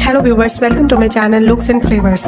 Hello viewers, welcome to my channel looks and flavours.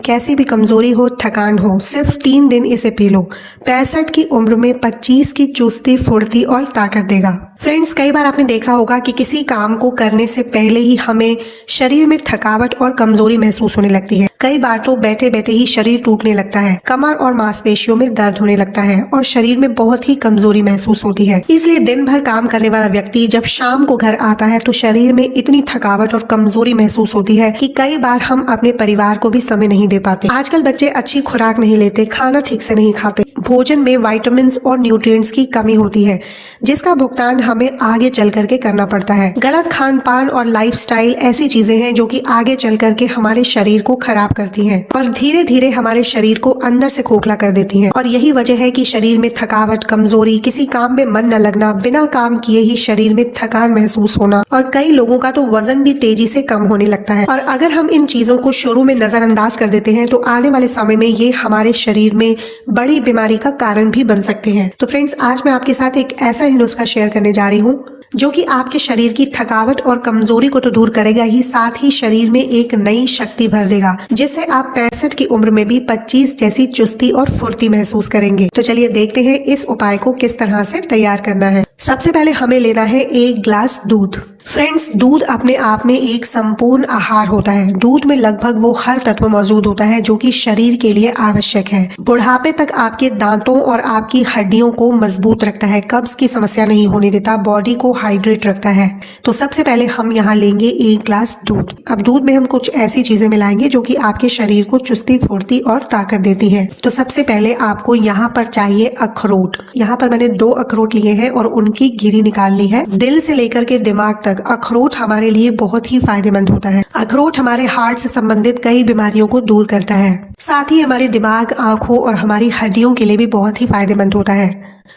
कैसी भी कमजोरी हो, थकान हो, सिर्फ 3 दिन इसे पी लो। 65 की उम्र में 25 की चुस्ती, फुर्ती और ताकत देगा। फ्रेंड्स, कई बार आपने देखा होगा कि किसी काम को करने से पहले ही हमें शरीर में थकावट और कमजोरी महसूस होने लगती है। कई बार तो बैठे बैठे ही शरीर टूटने लगता है, कमर और मांसपेशियों में दर्द होने लगता है और शरीर में बहुत ही कमजोरी महसूस होती है। इसलिए दिन भर काम करने वाला व्यक्ति जब शाम को घर आता है तो शरीर में इतनी थकावट और कमजोरी महसूस होती है कि कई बार हम अपने परिवार को भी समय नहीं दे पाते। आजकल बच्चे अच्छी खुराक नहीं लेते, खाना ठीक से नहीं खाते, भोजन में विटामिन और न्यूट्रिएंट्स की कमी होती है, जिसका भुगतान हमें आगे चल करके करना पड़ता है। गलत खान पान और लाइफस्टाइल ऐसी चीजें हैं जो कि आगे चल करके हमारे शरीर को खराब करती हैं और धीरे धीरे हमारे शरीर को अंदर से खोखला कर देती हैं। और यही वजह है कि शरीर में थकावट, कमजोरी, किसी काम में मन न लगना, बिना काम किए ही शरीर में थकान महसूस होना और कई लोगों का तो वजन भी तेजी से कम होने लगता है। और अगर हम इन चीजों को शुरू में नजरअंदाज कर देते हैं तो आने वाले समय में ये हमारे शरीर में बड़ी बीमारी का कारण भी बन सकते हैं। तो फ्रेंड्स, आज मैं आपके साथ एक ऐसा ही नुस्खा शेयर करने जा रही हूँ जो कि आपके शरीर की थकावट और कमजोरी को तो दूर करेगा ही, साथ ही शरीर में एक नई शक्ति भर देगा, जिससे आप 65 की उम्र में भी 25 जैसी चुस्ती और फुर्ती महसूस करेंगे। तो चलिए देखते हैं इस उपाय को किस तरह से तैयार करना है। सबसे पहले हमें लेना है 1 ग्लास दूध। फ्रेंड्स, दूध अपने आप में एक संपूर्ण आहार होता है। दूध में लगभग वो हर तत्व मौजूद होता है जो कि शरीर के लिए आवश्यक है। बुढ़ापे तक आपके दांतों और आपकी हड्डियों को मजबूत रखता है, कब्ज की समस्या नहीं होने देता, बॉडी को हाइड्रेट रखता है। तो सबसे पहले हम यहाँ लेंगे 1 ग्लास दूध। अब दूध में हम कुछ ऐसी चीजें मिलाएंगे जो कि आपके शरीर को चुस्ती, फुर्ती और ताकत देती है। तो सबसे पहले आपको यहाँ पर चाहिए अखरोट। यहाँ पर मैंने 2 अखरोट लिए हैं और उनकी गिरी निकाल ली है। दिल से लेकर के दिमाग तक अखरोट हमारे लिए बहुत ही फायदेमंद होता है। अखरोट हमारे हार्ट से संबंधित कई बीमारियों को दूर करता है, साथ ही हमारे दिमाग, आंखों और हमारी हड्डियों के लिए भी बहुत ही फायदेमंद होता है।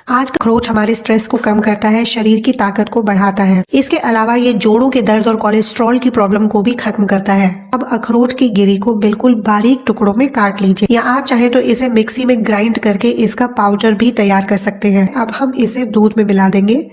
आज अखरोट हमारे स्ट्रेस को कम करता है, शरीर की ताकत को बढ़ाता है। इसके अलावा ये जोड़ों के दर्द और कोलेस्ट्रॉल की प्रॉब्लम को भी खत्म करता है। अब अखरोट की गिरी को बिल्कुल बारीक टुकड़ों में काट लीजिए, या आप चाहे तो इसे मिक्सी में ग्राइंड करके इसका पाउडर भी तैयार कर सकते हैं। अब हम इसे दूध में मिला देंगे।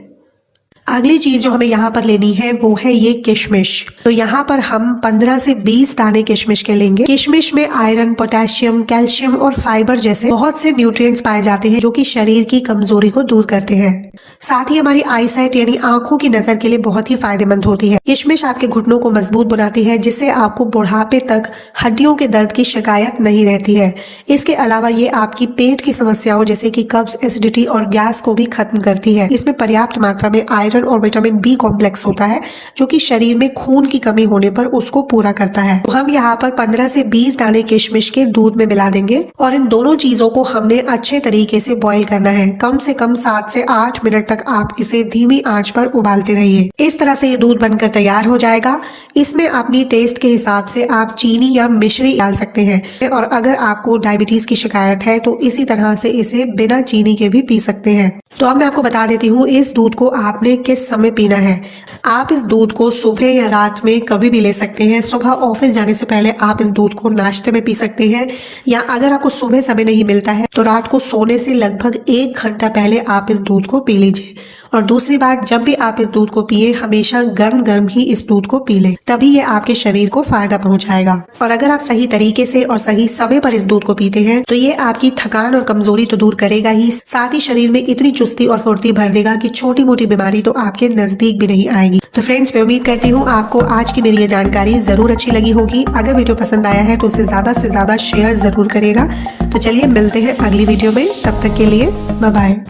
अगली चीज जो हमें यहाँ पर लेनी है वो है ये किशमिश। तो यहाँ पर हम 15 से 20 दाने किशमिश के लेंगे। किशमिश में आयरन, पोटेशियम, कैल्शियम और फाइबर जैसे बहुत से न्यूट्रिएंट्स पाए जाते हैं जो कि शरीर की कमजोरी को दूर करते हैं। साथ ही हमारी आईसाइट यानी आंखों की नजर के लिए बहुत ही फायदेमंद होती है। किशमिश आपके घुटनों को मजबूत बनाती है, जिससे आपको बुढ़ापे तक हड्डियों के दर्द की शिकायत नहीं रहती है। इसके अलावा ये आपकी पेट की समस्याओं जैसे कि कब्ज, एसिडिटी और गैस को भी खत्म करती है। इसमें पर्याप्त मात्रा में आयरन और विटामिन बी कॉम्प्लेक्स होता है जो कि शरीर में खून की कमी होने पर उसको पूरा करता है। तो हम यहाँ पर 15 से 20 दाने किशमिश के दूध में मिला देंगे और इन दोनों चीजों को हमने अच्छे तरीके से बॉईल करना है। कम से कम 7 से 8 मिनट तक आप इसे धीमी आंच पर उबालते रहिए। इस तरह से ये दूध बनकर तैयार हो जाएगा। इसमें अपनी टेस्ट के हिसाब से आप चीनी या मिश्री डाल सकते हैं और अगर आपको डायबिटीज की शिकायत है तो इसी तरह से इसे बिना चीनी के भी पी सकते हैं। तो अब मैं आपको बता देती हूँ इस दूध को आपने किस समय पीना है। आप इस दूध को सुबह या रात में कभी भी ले सकते हैं। सुबह ऑफिस जाने से पहले आप इस दूध को नाश्ते में पी सकते हैं, या अगर आपको सुबह समय नहीं मिलता है तो रात को सोने से लगभग 1 घंटा पहले आप इस दूध को पी लीजिए। और दूसरी बात, जब भी आप इस दूध को पिए हमेशा गर्म गर्म ही इस दूध को पी लें, तभी ये आपके शरीर को फायदा पहुंचाएगा। और अगर आप सही तरीके से और सही समय पर इस दूध को पीते हैं तो ये आपकी थकान और कमजोरी तो दूर करेगा ही, साथ ही शरीर में इतनी चुस्ती और फुर्ती भर देगा कि छोटी मोटी बीमारी तो आपके नजदीक भी नहीं आएगी। तो फ्रेंड्स, मैं उम्मीद करती हूँ आपको आज की मेरी ये जानकारी जरूर अच्छी लगी होगी। अगर वीडियो पसंद आया है तो उसे ज्यादा से ज्यादा शेयर जरूर करेगा। तो चलिए मिलते हैं अगली वीडियो में, तब तक के लिए बाय बाय।